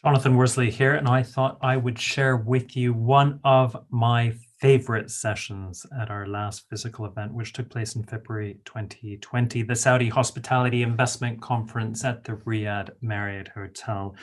Jonathan Worsley here, and I thought I would share with you one of my favorite sessions at our last physical event, which took place in February 2020, the Saudi Hospitality Investment Conference at the Riyadh Marriott Hotel.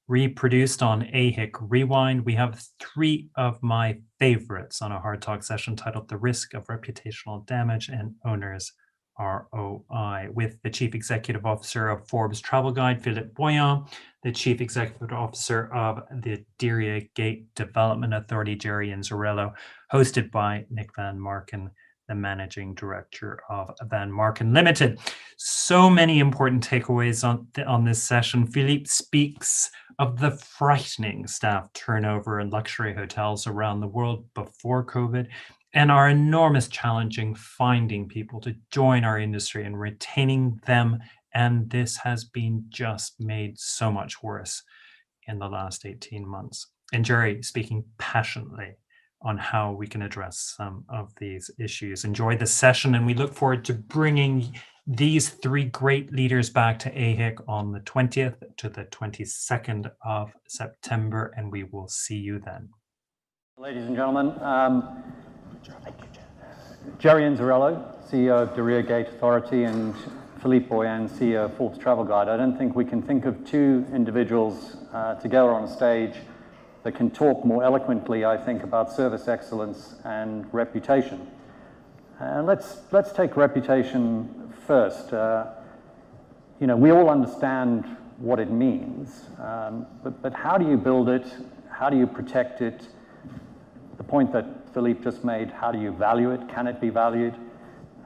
Reproduced on AHIC Rewind, we have three of my favorites on a Hard Talk session titled The Risk of Reputational Damage and Owners ROI, with the Chief Executive Officer of Forbes Travel Guide, Filip Boyen, the Chief Executive Officer of the Diriyah Gate Development Authority, Jerry Inzerillo, hosted by Nick van Marken, the Managing Director of Van Marken Limited. So many important takeaways on this session. Filip speaks of the frightening staff turnover in luxury hotels around the world before COVID, and our enormous challenge in finding people to join our industry and retaining them. And this has been just made so much worse in the last 18 months. And Jerry speaking passionately on how we can address some of these issues. Enjoy the session, and we look forward to bringing these three great leaders back to AHIC on the 20th to the 22nd of September, and we will see you then. Ladies and gentlemen, Jerry Inzerillo, CEO of Diriyah Gate Authority, and Filip Boyen, CEO of Forbes Travel Guide. I don't think we can think of two individuals together on a stage that can talk more eloquently, I think, about service excellence and reputation. And let's take reputation first. We all understand what it means, but how do you build it? How do you protect it? The point that Filip just made, how do you value it? Can it be valued?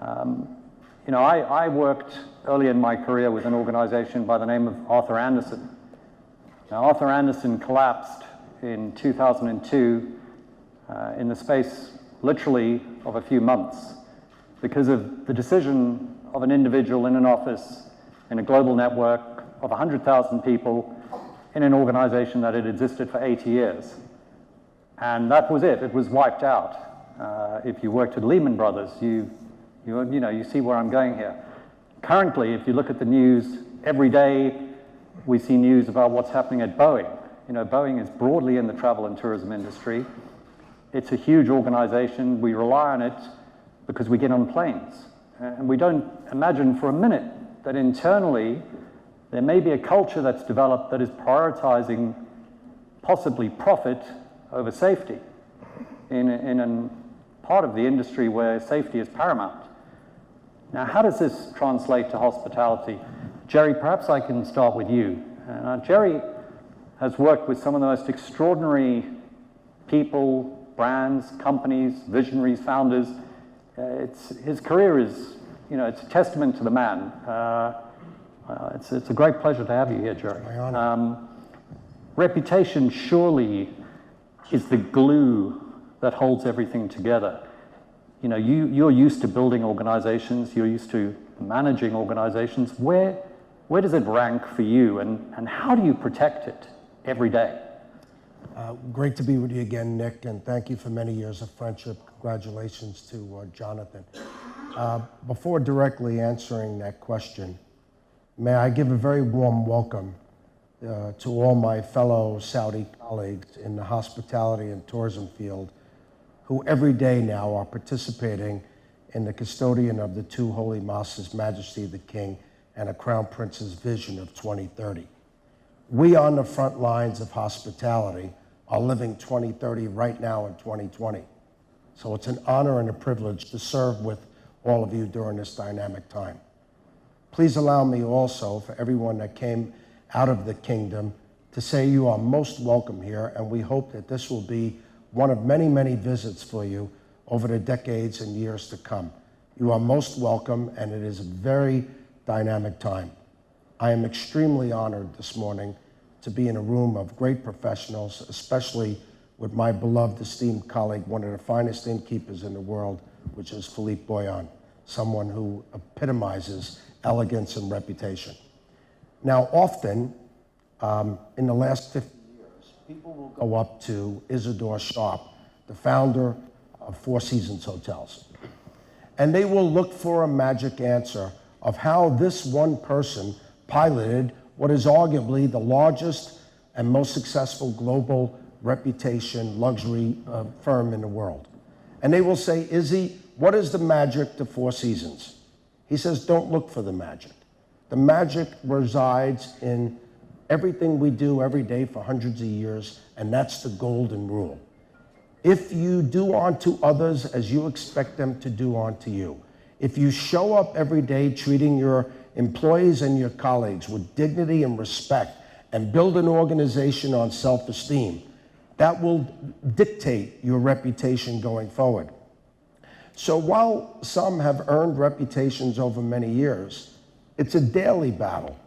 I worked early in my career with an organization by the name of Arthur Andersen. Now, Arthur Andersen collapsed in 2002 in the space, literally, of a few months because of the decision of an individual in an office in a global network of 100,000 people in an organization that had existed for 80 years. And that was it. It was wiped out. If you worked at Lehman Brothers, you see where I'm going here. Currently, if you look at the news, every day we see news about what's happening at Boeing. Boeing is broadly in the travel and tourism industry. It's a huge organization. We rely on it because we get on planes. And we don't imagine for a minute that internally there may be a culture that's developed that is prioritizing possibly profit over safety in a part of the industry where safety is paramount. Now, how does this translate to hospitality? Jerry, perhaps I can start with you. Jerry has worked with some of the most extraordinary people, brands, companies, visionaries, founders. His career is, it's a testament to the man. It's a great pleasure to have you here, Jerry. My honor. Reputation surely is the glue that holds everything together. You're used to building organizations, you're used to managing organizations. Where does it rank for you, and how do you protect it every day? Great to be with you again, Nick, and thank you for many years of friendship. Congratulations to Jonathan. Before directly answering that question, may I give a very warm welcome to all my fellow Saudi colleagues in the hospitality and tourism field who every day now are participating in the custodian of the two holy mosques, His Majesty the King and a Crown Prince's vision of 2030. We on the front lines of hospitality are living 2030 right now in 2020. So it's an honor and a privilege to serve with all of you during this dynamic time. Please allow me also, for everyone that came out of the kingdom, to say you are most welcome here, and we hope that this will be one of many, many visits for you over the decades and years to come. You are most welcome, and it is a very dynamic time. I am extremely honored this morning to be in a room of great professionals, especially with my beloved, esteemed colleague, one of the finest innkeepers in the world, which is Filip Boyen, someone who epitomizes elegance and reputation. Now, often, in the last 50 years, people will go up to Isidore Sharp, the founder of Four Seasons Hotels, and they will look for a magic answer of how this one person piloted what is arguably the largest and most successful global reputation luxury firm in the world. And they will say, Izzy, what is the magic to Four Seasons? He says, don't look for the magic. The magic resides in everything we do every day for hundreds of years, and that's the golden rule. If you do unto others as you expect them to do unto you, if you show up every day treating your employees and your colleagues with dignity and respect and build an organization on self-esteem, that will dictate your reputation going forward. So while some have earned reputations over many years, it's a daily battle.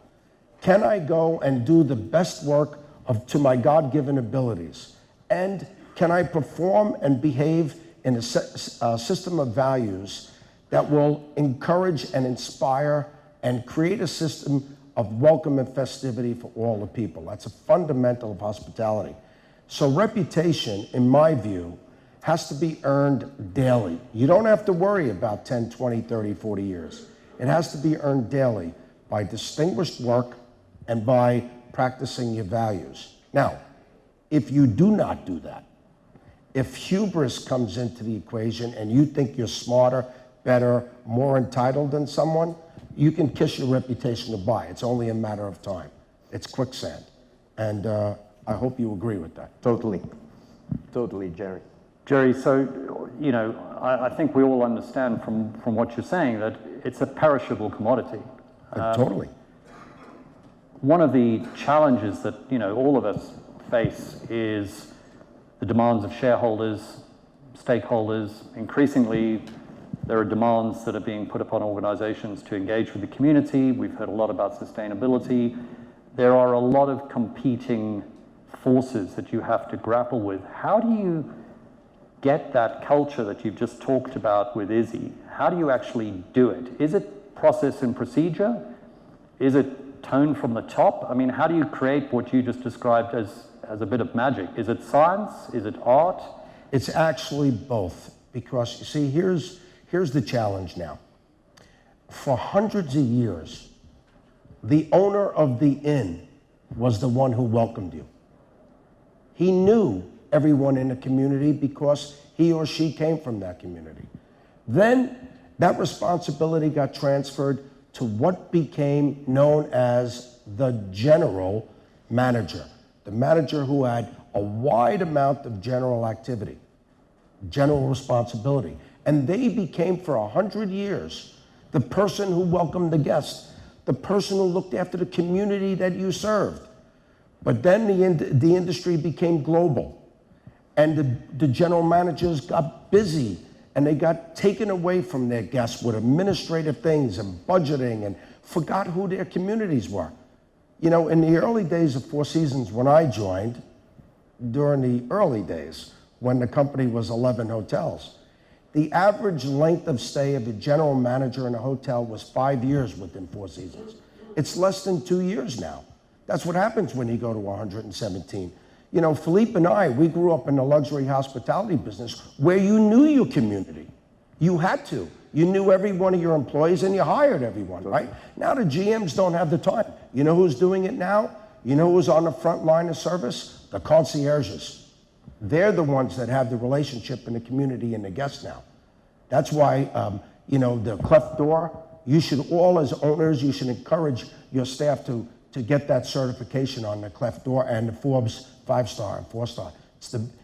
Can I go and do the best work to my God-given abilities? And can I perform and behave in a system of values that will encourage and inspire and create a system of welcome and festivity for all the people? That's a fundamental of hospitality. So reputation, in my view, has to be earned daily. You don't have to worry about 10, 20, 30, 40 years. It has to be earned daily by distinguished work and by practicing your values. Now, if you do not do that, if hubris comes into the equation and you think you're smarter, better, more entitled than someone, you can kiss your reputation goodbye. It's only a matter of time. It's quicksand. And I hope you agree with that. Totally. Totally, Jerry. Jerry, so, you know, I think we all understand from what you're saying that it's a perishable commodity. Totally. One of the challenges that, you know, all of us face is the demands of shareholders, stakeholders. Increasingly, there are demands that are being put upon organizations to engage with the community. We've heard a lot about sustainability. There are a lot of competing forces that you have to grapple with. How do you get that culture that you've just talked about with Izzy? How do you actually do it? Is it process and procedure? Is it tone from the top? I mean, how do you create what you just described as a bit of magic? Is it science? Is it art? It's actually both, because you see, here's the challenge now. For hundreds of years, the owner of the inn was the one who welcomed you. He knew everyone in the community because he or she came from that community. Then that responsibility got transferred to what became known as the general manager, the manager who had a wide amount of general activity, general responsibility. And they became, for 100 years, the person who welcomed the guests, the person who looked after the community that you served. But then the industry became global, and the general managers got busy, and they got taken away from their guests with administrative things and budgeting, and forgot who their communities were. You know, in the early days of Four Seasons, when I joined, during the early days, when the company was 11 hotels, the average length of stay of a general manager in a hotel was 5 years within Four Seasons. It's less than 2 years now. That's what happens when you go to 117. You know, Filip and I, we grew up in the luxury hospitality business where you knew your community. You had to. You knew every one of your employees and you hired everyone, right? Now the GMs don't have the time. You know who's doing it now? You know who's on the front line of service? The concierges. They're the ones that have the relationship in the community and the guests now. That's why, you know, the 𝗥𝗲𝗺, you should all, as owners, you should encourage your staff to get that certification on the 𝗥𝗲𝗺 and the Forbes 5-star and 4-star.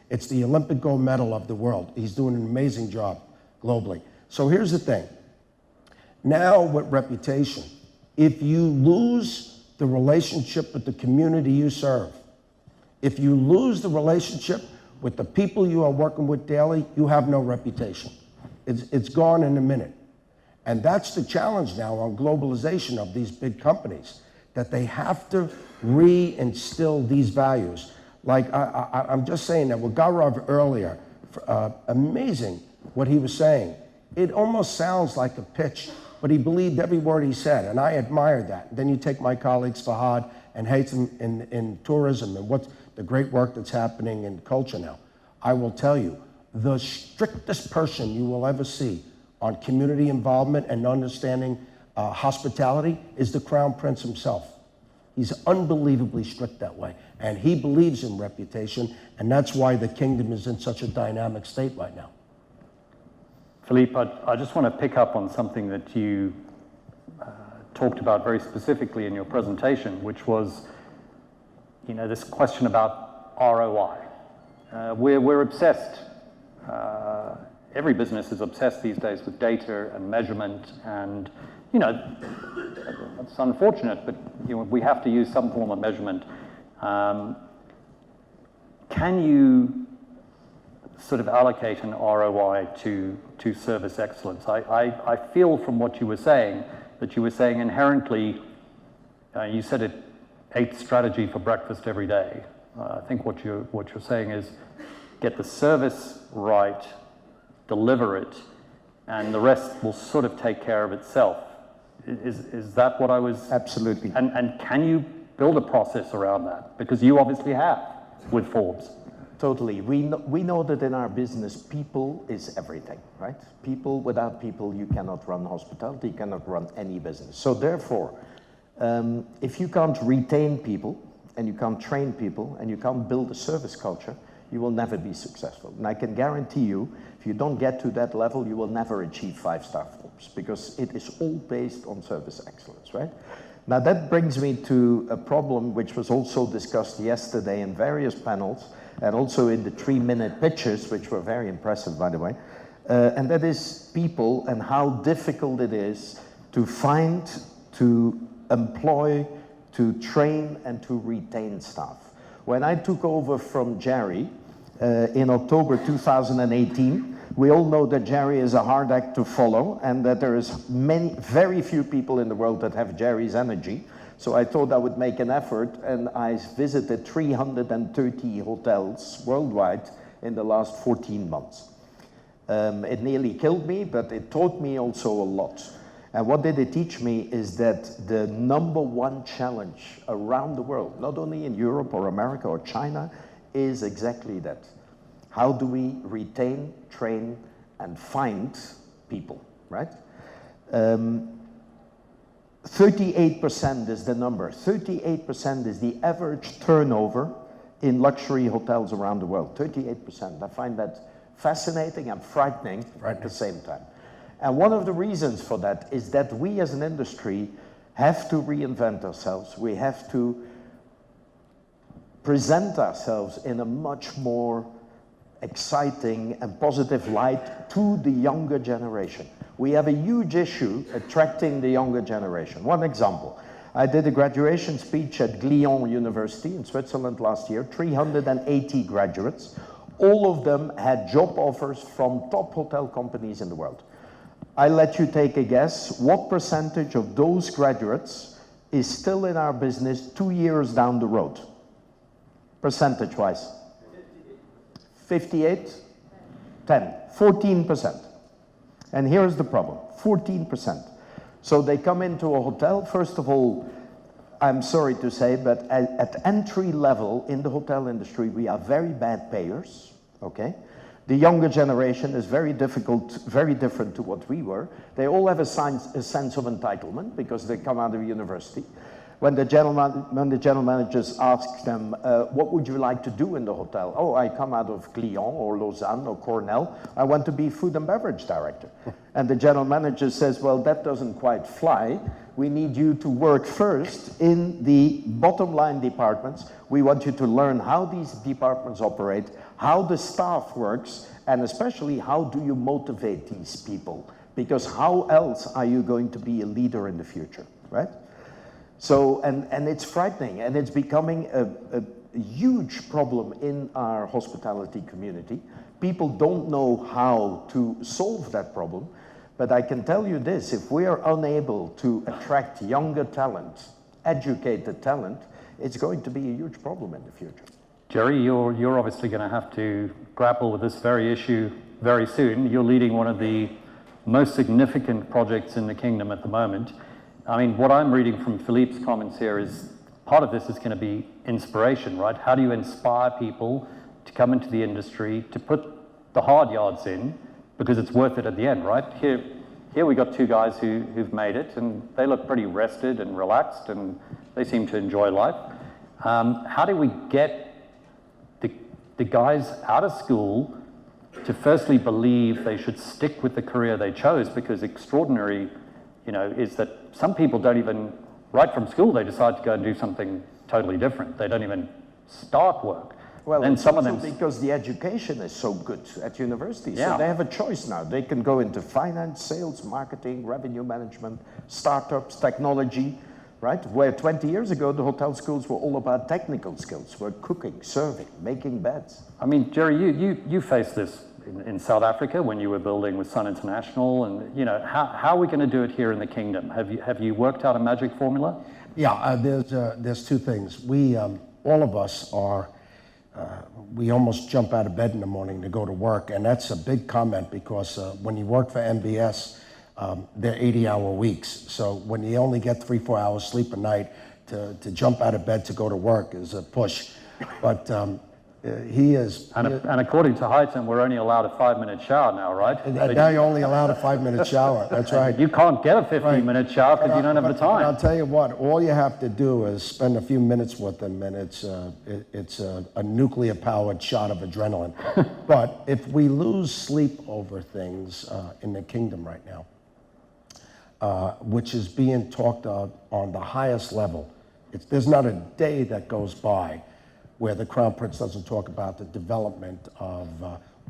It's the Olympic gold medal of the world. He's doing an amazing job globally. So here's the thing. Now with reputation, if you lose the relationship with the community you serve, if you lose the relationship with the people you are working with daily, you have no reputation. It's gone in a minute. And that's the challenge now on globalization of these big companies, that they have to reinstill these values. Like I'm just saying that with 𝗥𝗲𝗺 earlier, amazing what he was saying. It almost sounds like a pitch, but he believed every word he said, and I admired that. Then you take my colleagues Fahad and Haytham in tourism and what's the great work that's happening in culture now. I will tell you, the strictest person you will ever see on community involvement and understanding hospitality is the Crown Prince himself. He's unbelievably strict that way. And he believes in reputation, and that's why the kingdom is in such a dynamic state right now. Filip, I just want to pick up on something that you talked about very specifically in your presentation, which was, you know, this question about ROI. We're obsessed. Every business is obsessed these days with data and measurement, and you know, it's unfortunate, but you know, we have to use some form of measurement. Can you sort of allocate an ROI to service excellence? I feel from what you were saying that you were saying inherently, you said it, ate strategy for breakfast every day. I think what you're saying is get the service right, deliver it, and the rest will sort of take care of itself. Is that what I was? Absolutely. And can you build a process around that? Because you obviously have with Forbes. Totally. We know that in our business, people is everything, right? People, without people, you cannot run hospitality, you cannot run any business. So therefore, if you can't retain people, and you can't train people, and you can't build a service culture, you will never be successful. And I can guarantee you, if you don't get to that level, you will never achieve 5-star Forbes, because it is all based on service excellence, right? Now that brings me to a problem which was also discussed yesterday in various panels, and also in the 3-minute pitches, which were very impressive, by the way, and that is people and how difficult it is to find, to employ, to train, and to retain staff. When I took over from Jerry in October 2018, we all know that Jerry is a hard act to follow, and that there is very few people in the world that have Jerry's energy. So I thought I would make an effort, and I visited 330 hotels worldwide in the last 14 months. It nearly killed me, but it taught me also a lot. And what did it teach me is that the #1 challenge around the world, not only in Europe or America or China, is exactly that. How do we retain, train, and find people, right? 38% is the number. 38% is the average turnover in luxury hotels around the world. 38%. I find that fascinating and frightening at the same time. And one of the reasons for that is that we as an industry have to reinvent ourselves. We have to present ourselves in a much more exciting and positive light to the younger generation. We have a huge issue attracting the younger generation. One example, I did a graduation speech at 𝗥𝗲𝗺 University in Switzerland last year, 380 graduates. All of them had job offers from top hotel companies in the world. I let you take a guess, what percentage of those graduates is still in our business 2 years down the road? Percentage-wise? 58? 10, 14%. And here's the problem, 14%. So they come into a hotel, first of all, I'm sorry to say, but at entry level in the hotel industry, we are very bad payers, okay? The younger generation is very difficult, very different to what we were. They all have a sense of entitlement because they come out of university. When the general managers ask them, what would you like to do in the hotel? Oh, I come out of 𝗥𝗲𝗺 or Lausanne or Cornell. I want to be food and beverage director. And the general manager says, well, that doesn't quite fly. We need you to work first in the bottom line departments. We want you to learn how these departments operate, how the staff works, and especially how do you motivate these people? Because how else are you going to be a leader in the future, right? So, and it's frightening, and it's becoming a huge problem in our hospitality community. People don't know how to solve that problem, but I can tell you this, if we are unable to attract younger talent, educated talent, it's going to be a huge problem in the future. Jerry, you're obviously going to have to grapple with this very issue very soon. You're leading one of the most significant projects in the kingdom at the moment. I mean, what I'm reading from Filip's comments here is part of this is going to be inspiration, right? How do you inspire people to come into the industry, to put the hard yards in, because it's worth it at the end, right? Here, here we got two guys who've made it, and they look pretty rested and relaxed, and they seem to enjoy life. How do we get the guys out of school to firstly believe they should stick with the career they chose? Because extraordinary, is that some people don't even, right from school, they decide to go and do something totally different. They don't even start work. Well, and it's some of also them, because the education is so good at universities. Yeah. So they have a choice now. They can go into finance, sales, marketing, revenue management, startups, technology, right? Where 20 years ago, the hotel schools were all about technical skills. We're cooking, serving, making beds. I mean, Jerry, you faced this in South Africa when you were building with Sun International, and how are we going to do it here in the kingdom? Have you worked out a magic formula? Yeah, there's two things. We, all of us are, we almost jump out of bed in the morning to go to work, and that's a big comment because when you work for MBS, they're 80-hour weeks. So when you only get 3-4 hours sleep a night, to jump out of bed to go to work is a push. But he is... And according to Highton, we're only allowed a 5-minute shower now, right? Now you're only allowed a 5-minute shower, that's right. You can't get a 15-minute shower because you don't have the time. I'll tell you what, all you have to do is spend a few minutes with them, and it's a nuclear-powered shot of adrenaline. But if we lose sleep over things in the kingdom right now, which is being talked on the highest level, there's not a day that goes by where the Crown Prince doesn't talk about the development of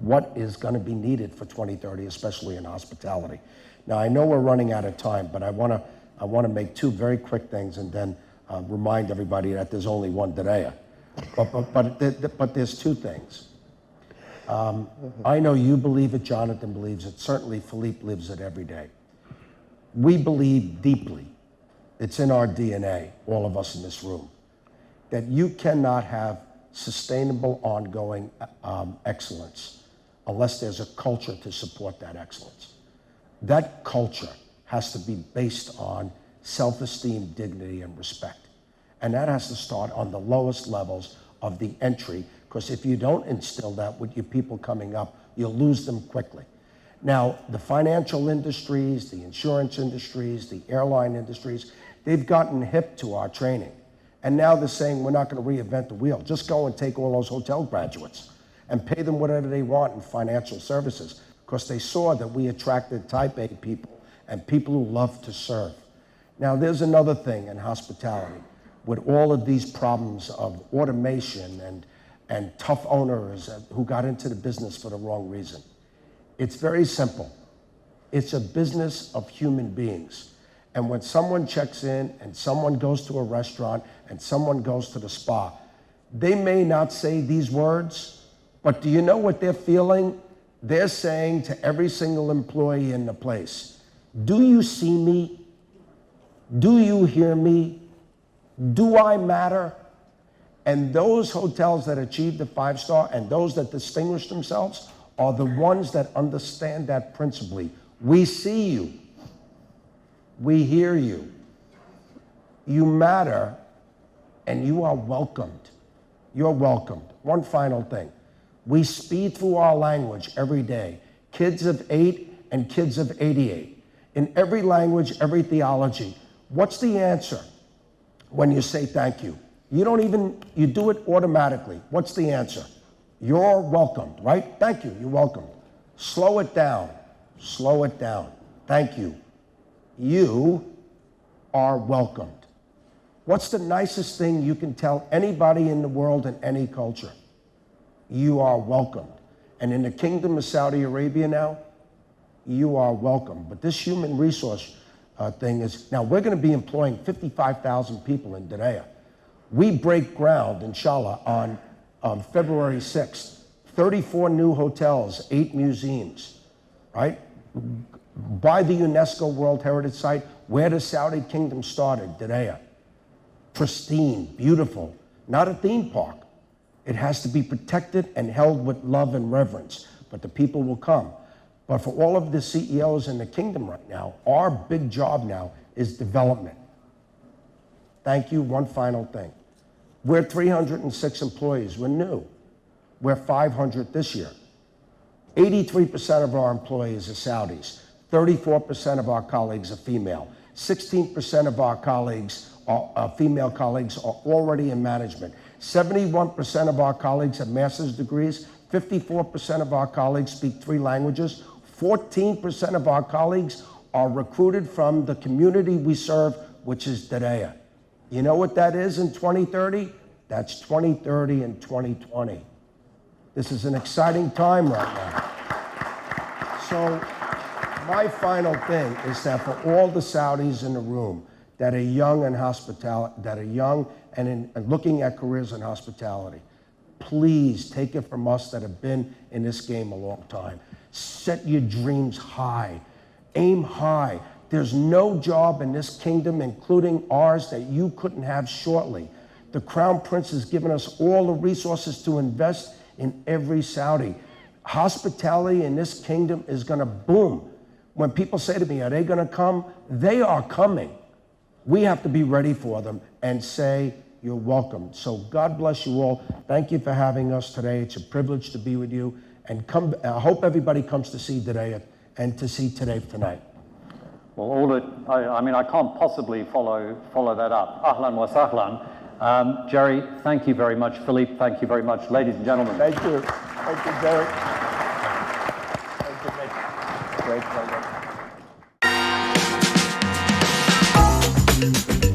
what is going to be needed for 2030, especially in hospitality. Now, I know we're running out of time, but I want to make two very quick things and then remind everybody that there's only one today. But there's two things. I know you believe it, Jonathan believes it, certainly Filip lives it every day. We believe deeply, it's in our DNA, all of us in this room, that you cannot have sustainable, ongoing excellence unless there's a culture to support that excellence. That culture has to be based on self-esteem, dignity, and respect. And that has to start on the lowest levels of the entry, because if you don't instill that with your people coming up, you'll lose them quickly. Now, the financial industries, the insurance industries, the airline industries, they've gotten hip to our training. And now they're saying, we're not going to reinvent the wheel. Just go and take all those hotel graduates and pay them whatever they want in financial services, because they saw that we attracted type A people and people who love to serve. Now, there's another thing in hospitality with all of these problems of automation and tough owners who got into the business for the wrong reason. It's very simple. It's a business of human beings. And when someone checks in and someone goes to a restaurant and someone goes to the spa, they may not say these words, but do you know what they're feeling? They're saying to every single employee in the place, do you see me? Do you hear me? Do I matter? And those hotels that achieve the 5-star and those that distinguish themselves are the ones that understand that principally. We see you. We hear you. You matter, and you are welcomed. You're welcomed. One final thing. We speed through our language every day. Kids of 8 and kids of 88. In every language, every theology. What's the answer when you say thank you? You do it automatically. What's the answer? You're welcomed, right? Thank you, you're welcome. Slow it down. Slow it down. Thank you. You are welcomed. What's the nicest thing you can tell anybody in the world in any culture? You are welcomed. And in the Kingdom of Saudi Arabia now, you are welcome. But this human resource thing is, now we're going to be employing 55,000 people in Diriyah. We break ground, inshallah, on February 6th. 34 new hotels, 8 museums, right? By the UNESCO World Heritage Site, where the Saudi Kingdom started, Diriyah. Pristine, beautiful, not a theme park. It has to be protected and held with love and reverence, but the people will come. But for all of the CEOs in the kingdom right now, our big job now is development. Thank you. One final thing. We're 306 employees. We're new. We're 500 this year. 83% of our employees are Saudis. 34% of our colleagues are female. 16% of our colleagues, female colleagues, are already in management. 71% of our colleagues have master's degrees. 54% of our colleagues speak 3 languages. 14% of our colleagues are recruited from the community we serve, which is 𝗥𝗲𝗺. You know what that is in 2030? That's 2030 and 2020. This is an exciting time right now. So my final thing is that for all the Saudis in the room that are young in hospitality, that are young and looking at careers in hospitality, please take it from us that have been in this game a long time. Set your dreams high. Aim high. There's no job in this kingdom, including ours, that you couldn't have shortly. The Crown Prince has given us all the resources to invest in every Saudi. Hospitality in this kingdom is going to boom. When people say to me, are they going to come? They are coming. We have to be ready for them and say, you're welcome. So God bless you all. Thank you for having us today. It's a privilege to be with you. And come. I hope everybody comes to see 𝗥𝗲𝗺 and to see today tonight. Well, all that, I mean, I can't possibly follow that up. Ahlan wa sahlan. Jerry, thank you very much. Filip, thank you very much. Ladies and gentlemen. Thank you. Thank you, Jerry. Thank you, Nick. Great pleasure.